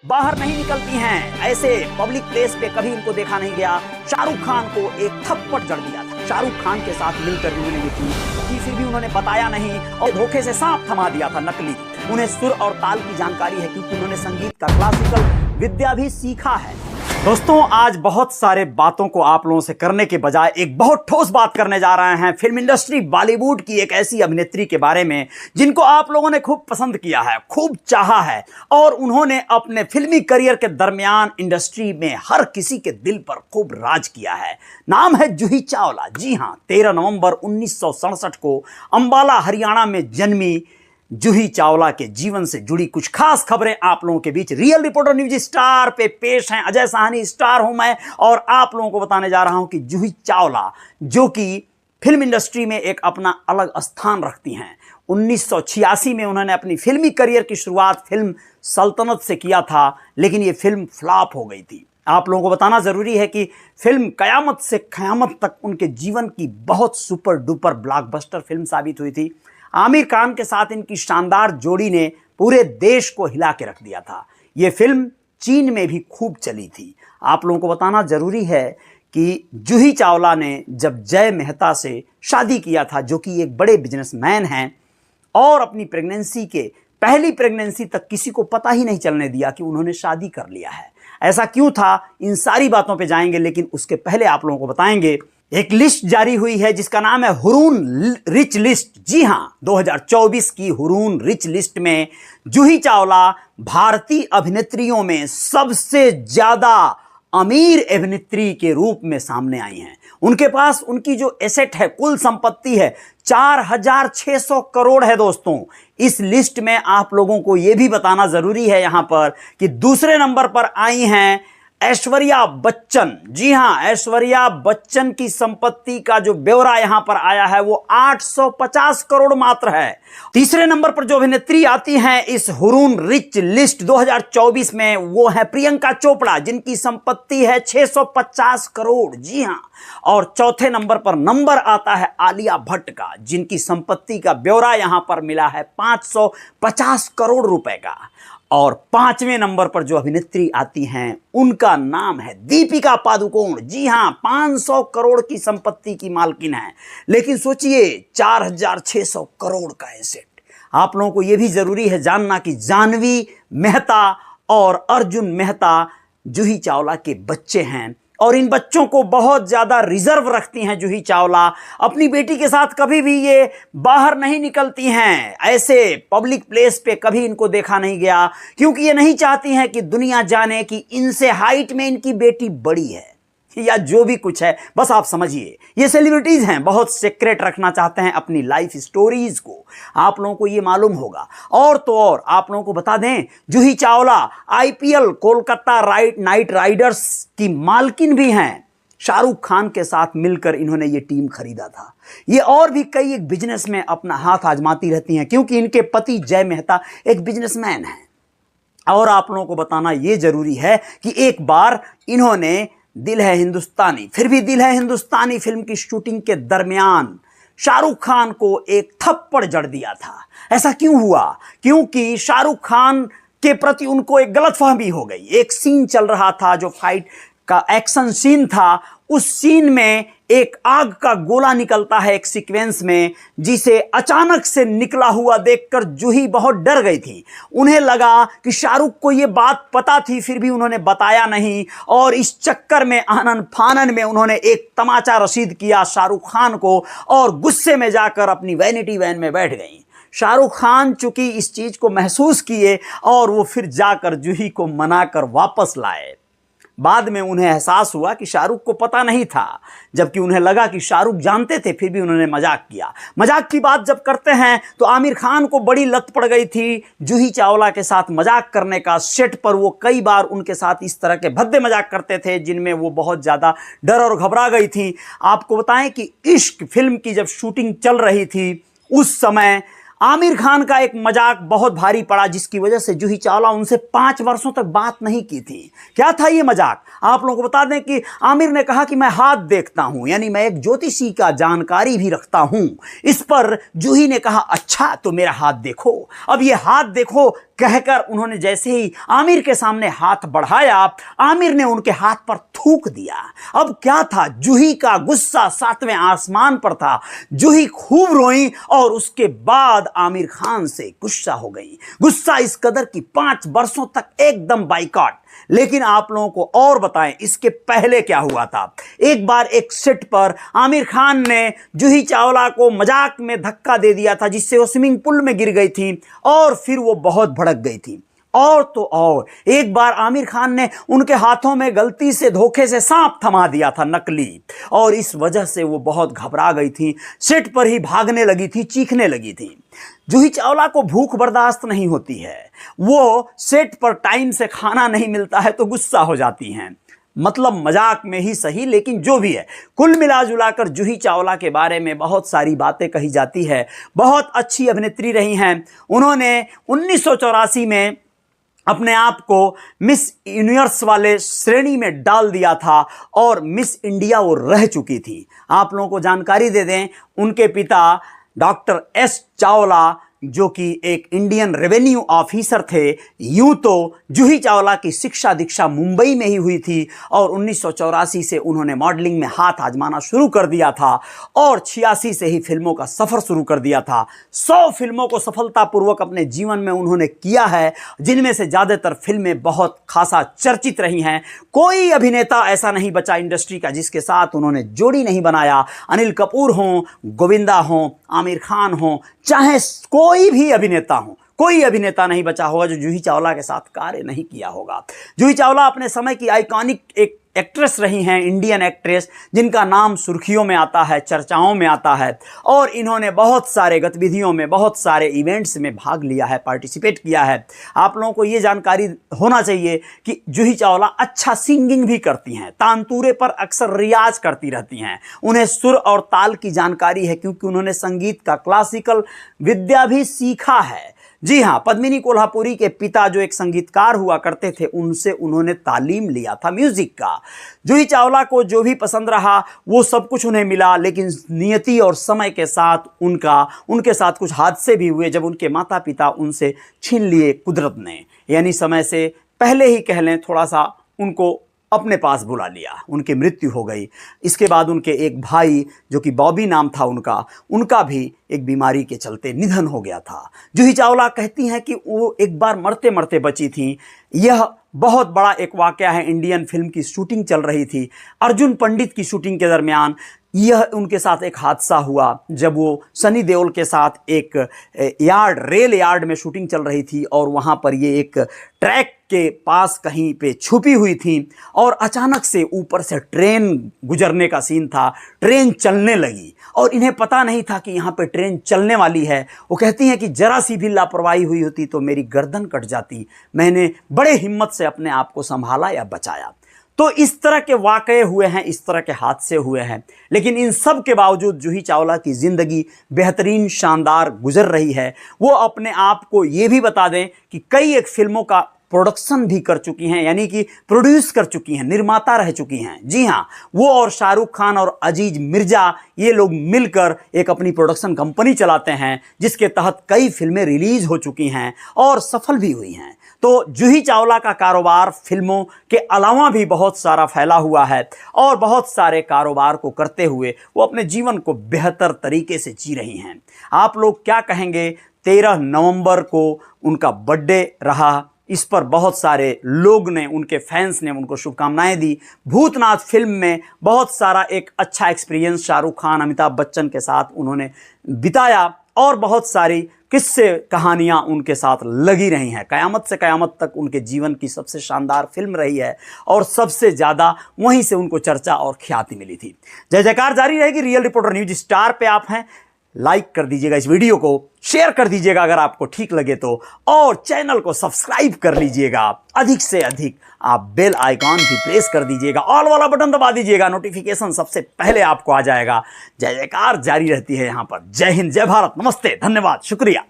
बाहर नहीं निकलती हैं। ऐसे पब्लिक प्लेस पे कभी इनको देखा नहीं गया। शाहरुख खान को एक थप्पड़ जड़ दिया था। शाहरुख खान के साथ मिलकर उन्होंने ये की, फिर भी उन्होंने बताया नहीं और धोखे से सांप थमा दिया था नकली। उन्हें सुर और ताल की जानकारी है क्योंकि उन्होंने संगीत का क्लासिकल विद्या भी सीखा है। दोस्तों, आज बहुत सारे बातों को आप लोगों से करने के बजाय एक बहुत ठोस बात करने जा रहे हैं। फिल्म इंडस्ट्री बॉलीवुड की एक ऐसी अभिनेत्री के बारे में जिनको आप लोगों ने खूब पसंद किया है, खूब चाहा है और उन्होंने अपने फिल्मी करियर के दरमियान इंडस्ट्री में हर किसी के दिल पर खूब राज किया है। नाम है जूही चावला। जी हां, 13 नवंबर 1967 को अंबाला हरियाणा में जन्मी जूही चावला के जीवन से जुड़ी कुछ खास खबरें आप लोगों के बीच रियल रिपोर्टर न्यूज स्टार पे पेश हैं। अजय साहनी स्टार हूं मैं और आप लोगों को बताने जा रहा हूं कि जूही चावला जो कि फिल्म इंडस्ट्री में एक अपना अलग स्थान रखती हैं। 1986 में उन्होंने अपनी फिल्मी करियर की शुरुआत फिल्म सल्तनत से किया था, लेकिन ये फिल्म फ्लॉप हो गई थी। आप लोगों को बताना जरूरी है कि फिल्म कयामत से क़यामत तक उनके जीवन की बहुत सुपर डुपर ब्लॉकबस्टर फिल्म साबित हुई थी। आमिर खान के साथ इनकी शानदार जोड़ी ने पूरे देश को हिला के रख दिया था। ये फिल्म चीन में भी खूब चली थी। आप लोगों को बताना जरूरी है कि जूही चावला ने जब जय मेहता से शादी किया था, जो कि एक बड़े बिजनेसमैन हैं, और अपनी प्रेगनेंसी के पहली प्रेगनेंसी तक किसी को पता ही नहीं चलने दिया कि उन्होंने शादी कर लिया है। ऐसा क्यों था, इन सारी बातों पे जाएंगे, लेकिन उसके पहले आप लोगों को बताएंगे एक लिस्ट जारी हुई है जिसका नाम है हुरून रिच लिस्ट। जी हां, 2024 की हुरून रिच लिस्ट में जूही चावला भारतीय अभिनेत्रियों में सबसे ज्यादा अमीर अभिनेत्री के रूप में सामने आई हैं। उनके पास उनकी जो एसेट है, कुल संपत्ति है, 4600 करोड़ है। दोस्तों, इस लिस्ट में आप लोगों को यह भी बताना जरूरी है यहां पर कि दूसरे नंबर पर आई हैं ऐश्वर्या बच्चन। जी हां, ऐश्वर्या बच्चन की संपत्ति का जो ब्यौरा यहां पर आया है वो 850 करोड़ मात्र है। तीसरे नंबर पर जो अभिनेत्री आती हैं इस हुरून रिच लिस्ट 2024 में वो है प्रियंका चोपड़ा, जिनकी संपत्ति है 650 करोड़। जी हां, और चौथे नंबर पर नंबर आता है आलिया भट्ट का, जिनकी संपत्ति का ब्यौरा यहां पर मिला है 550 करोड़ रुपए का। और पांचवें नंबर पर जो अभिनेत्री आती हैं उनका नाम है दीपिका पादुकोण। जी हां, 500 करोड़ की संपत्ति की मालकिन है, लेकिन सोचिए 4600 करोड़ का एसेट। आप लोगों को यह भी जरूरी है जानना कि जाह्नवी मेहता और अर्जुन मेहता जूही चावला के बच्चे हैं और इन बच्चों को बहुत ज्यादा रिजर्व रखती हैं जूही चावला। अपनी बेटी के साथ कभी भी ये बाहर नहीं निकलती हैं। ऐसे पब्लिक प्लेस पे कभी इनको देखा नहीं गया क्योंकि ये नहीं चाहती हैं कि दुनिया जाने कि इनसे हाइट में इनकी बेटी बड़ी है या जो भी कुछ है। बस आप समझिए, ये सेलिब्रिटीज हैं, बहुत सीक्रेट रखना चाहते हैं अपनी लाइफ स्टोरीज को। आप लोगों को ये मालूम होगा। और तो और आप लोगों को बता दें, Juhi Chawla IPL Kolkata Knight Riders की मालकिन भी हैं। शाहरुख खान के साथ मिलकर इन्होंने ये टीम खरीदा था। ये और भी कई एक बिजनेस में अपना हाथ आजमाती रहती हैं क्योंकि इनके पति जय मेहता एक बिजनेसमैन हैं। और आप लोगों को बताना ये जरूरी है कि एक बार इन्होंने दिल है हिंदुस्तानी, फिर भी दिल है हिंदुस्तानी फिल्म की शूटिंग के दरमियान शाहरुख खान को एक थप्पड़ जड़ दिया था। ऐसा क्यों हुआ? क्योंकि शाहरुख खान के प्रति उनको एक गलतफहमी हो गई। एक सीन चल रहा था जो फाइट का एक्शन सीन था, उस सीन में एक आग का गोला निकलता है एक सीक्वेंस में, जिसे अचानक से निकला हुआ देखकर जूही बहुत डर गई थी। उन्हें लगा कि शाहरुख को यह बात पता थी, फिर भी उन्होंने बताया नहीं और इस चक्कर में आनन फानन में उन्होंने एक तमाचा रसीद किया शाहरुख खान को और गुस्से में जाकर अपनी वैनिटी वैन में बैठ गई। शाहरुख खान चूंकि इस चीज को महसूस किए और वो फिर जाकर जूही को मनाकर वापस लाए। बाद में उन्हें एहसास हुआ कि शाहरुख को पता नहीं था, जबकि उन्हें लगा कि शाहरुख जानते थे, फिर भी उन्होंने मजाक किया। मजाक की बात जब करते हैं तो आमिर खान को बड़ी लत पड़ गई थी जूही चावला के साथ मजाक करने का। सेट पर वो कई बार उनके साथ इस तरह के भद्दे मजाक करते थे जिनमें वो बहुत ज़्यादा डर और घबरा गई थी। आपको बताएं कि इश्क फिल्म की जब शूटिंग चल रही थी उस समय आमिर खान का एक मजाक बहुत भारी पड़ा, जिसकी वजह से जूही चावला उनसे 5 वर्षों तक बात नहीं की थी। क्या था ये मजाक? आप लोगों को बता दें कि आमिर ने कहा कि मैं हाथ देखता हूं, यानी मैं एक ज्योतिषी का जानकारी भी रखता हूं। इस पर जूही ने कहा अच्छा तो मेरा हाथ देखो। अब ये हाथ देखो कहकर उन्होंने जैसे ही आमिर के सामने हाथ बढ़ाया, आमिर ने उनके हाथ पर थूक दिया। अब क्या था, जूही का गुस्सा सातवें आसमान पर था। जूही खूब रोई और उसके बाद आमिर खान से गुस्सा हो गई। गुस्सा इस कदर कि 5 वर्षों तक एकदम बाइकॉट। लेकिन आप लोगों को और बताएं इसके पहले क्या हुआ था। एक बार एक सेट पर आमिर खान ने जूही चावला को मजाक में धक्का दे दिया था, जिससे वो स्विमिंग पूल में गिर गई थी और फिर वो बहुत भड़क गई थी। और तो और एक बार आमिर खान ने उनके हाथों में गलती से धोखे से सांप थमा दिया था, नकली, और इस वजह से वो बहुत घबरा गई थी। सेट पर ही भागने लगी थी, चीखने लगी थी। जूही चावला को भूख बर्दाश्त नहीं होती है। वो सेट पर टाइम से खाना नहीं मिलता है तो गुस्सा हो जाती हैं। मतलब मजाक में ही सही, लेकिन जो भी है, कुल मिला जुलाकर जूही चावला के बारे में बहुत सारी बातें कही जाती है। बहुत अच्छी अभिनेत्री रही हैं। उन्होंने 1984 में अपने आप को मिस यूनिवर्स वाले श्रेणी में डाल दिया था और मिस इंडिया वो रह चुकी थी। आप लोगों को जानकारी दे दें, उनके पिता डॉक्टर एस चावला जो कि एक इंडियन रेवेन्यू ऑफिसर थे। यूं तो जूही चावला की शिक्षा दीक्षा मुंबई में ही हुई थी और 1984 से उन्होंने मॉडलिंग में हाथ आजमाना शुरू कर दिया था और 86 से ही फिल्मों का सफर शुरू कर दिया था। 100 फिल्मों को सफलतापूर्वक अपने जीवन में उन्होंने किया है, जिनमें से ज्यादातर फिल्में बहुत खासा चर्चित रही हैं। कोई अभिनेता ऐसा नहीं बचा इंडस्ट्री का जिसके साथ उन्होंने जोड़ी नहीं बनाया। अनिल कपूर हों, गोविंदा हों, आमिर खान हों, चाहे कोई भी अभिनेता हो, कोई अभिनेता नहीं बचा होगा जो जूही चावला के साथ कार्य नहीं किया होगा। जूही चावला अपने समय की आइकॉनिक एक एक्ट्रेस रही हैं, इंडियन एक्ट्रेस, जिनका नाम सुर्खियों में आता है, चर्चाओं में आता है, और इन्होंने बहुत सारे गतिविधियों में, बहुत सारे इवेंट्स में भाग लिया है, पार्टिसिपेट किया है। आप लोगों को ये जानकारी होना चाहिए कि जूही चावला अच्छा सिंगिंग भी करती हैं, तानतूरे पर अक्सर रियाज करती रहती हैं। उन्हें सुर और ताल की जानकारी है क्योंकि उन्होंने संगीत का क्लासिकल विद्या भी सीखा है। जी हाँ, पद्मिनी कोल्हापुरी के पिता जो एक संगीतकार हुआ करते थे, उनसे उन्होंने तालीम लिया था म्यूजिक का। जूही चावला को जो भी पसंद रहा वो सब कुछ उन्हें मिला, लेकिन नियति और समय के साथ उनके साथ कुछ हादसे भी हुए जब उनके माता पिता उनसे छीन लिए कुदरत ने, यानी समय से पहले ही कह लें, थोड़ा सा उनको अपने पास बुला लिया, उनकी मृत्यु हो गई। इसके बाद उनके एक भाई जो कि बॉबी नाम था उनका भी एक बीमारी के चलते निधन हो गया था। जूही चावला कहती हैं कि वो एक बार मरते मरते बची थी। यह बहुत बड़ा एक वाकया है। इंडियन फिल्म की शूटिंग चल रही थी, अर्जुन पंडित की शूटिंग के दरमियान यह उनके साथ एक हादसा हुआ जब वो सनी देओल के साथ एक रेल यार्ड में शूटिंग चल रही थी और वहाँ पर ये एक ट्रैक के पास कहीं पे छुपी हुई थी और अचानक से ऊपर से ट्रेन गुजरने का सीन था। ट्रेन चलने लगी और इन्हें पता नहीं था कि यहाँ पे ट्रेन चलने वाली है। वो कहती हैं कि जरा सी भी लापरवाही हुई होती तो मेरी गर्दन कट जाती। मैंने बड़े हिम्मत से अपने आप को संभाला या बचाया। तो इस तरह के वाकये हुए हैं, इस तरह के हादसे हुए हैं, लेकिन इन सब के बावजूद जूही चावला की जिंदगी बेहतरीन शानदार गुजर रही है। वो अपने आप को ये भी बता दें कि कई एक फिल्मों का प्रोडक्शन भी कर चुकी हैं, यानी कि प्रोड्यूस कर चुकी हैं, निर्माता रह चुकी हैं। जी हाँ, वो और शाहरुख खान और अजीज मिर्जा ये लोग मिलकर एक अपनी प्रोडक्शन कंपनी चलाते हैं, जिसके तहत कई फिल्में रिलीज हो चुकी हैं और सफल भी हुई हैं। तो जूही चावला का कारोबार फिल्मों के अलावा भी बहुत सारा फैला हुआ है और बहुत सारे कारोबार को करते हुए वो अपने जीवन को बेहतर तरीके से जी रही हैं। आप लोग क्या कहेंगे? 13 नवंबर को उनका बर्थडे रहा। इस पर बहुत सारे लोग ने, उनके फैंस ने उनको शुभकामनाएं दी। भूतनाथ फिल्म में बहुत सारा एक अच्छा एक्सपीरियंस शाहरुख खान, अमिताभ बच्चन के साथ उन्होंने बिताया और बहुत सारी किस्से कहानियां उनके साथ लगी रही हैं। कयामत से कयामत तक उनके जीवन की सबसे शानदार फिल्म रही है और सबसे ज़्यादा वहीं से उनको चर्चा और ख्याति मिली थी। जय जयकार जारी रहेगी। रियल रिपोर्टर न्यूज स्टार पे आप हैं, लाइक कर दीजिएगा इस वीडियो को, शेयर कर दीजिएगा अगर आपको ठीक लगे तो, और चैनल को सब्सक्राइब कर लीजिएगा। अधिक से अधिक आप बेल आइकॉन भी प्रेस कर दीजिएगा, ऑल वाला बटन दबा दीजिएगा, नोटिफिकेशन सबसे पहले आपको आ जाएगा। जय जयकार जारी रहती है यहाँ पर। जय हिंद, जय भारत, नमस्ते, धन्यवाद, शुक्रिया।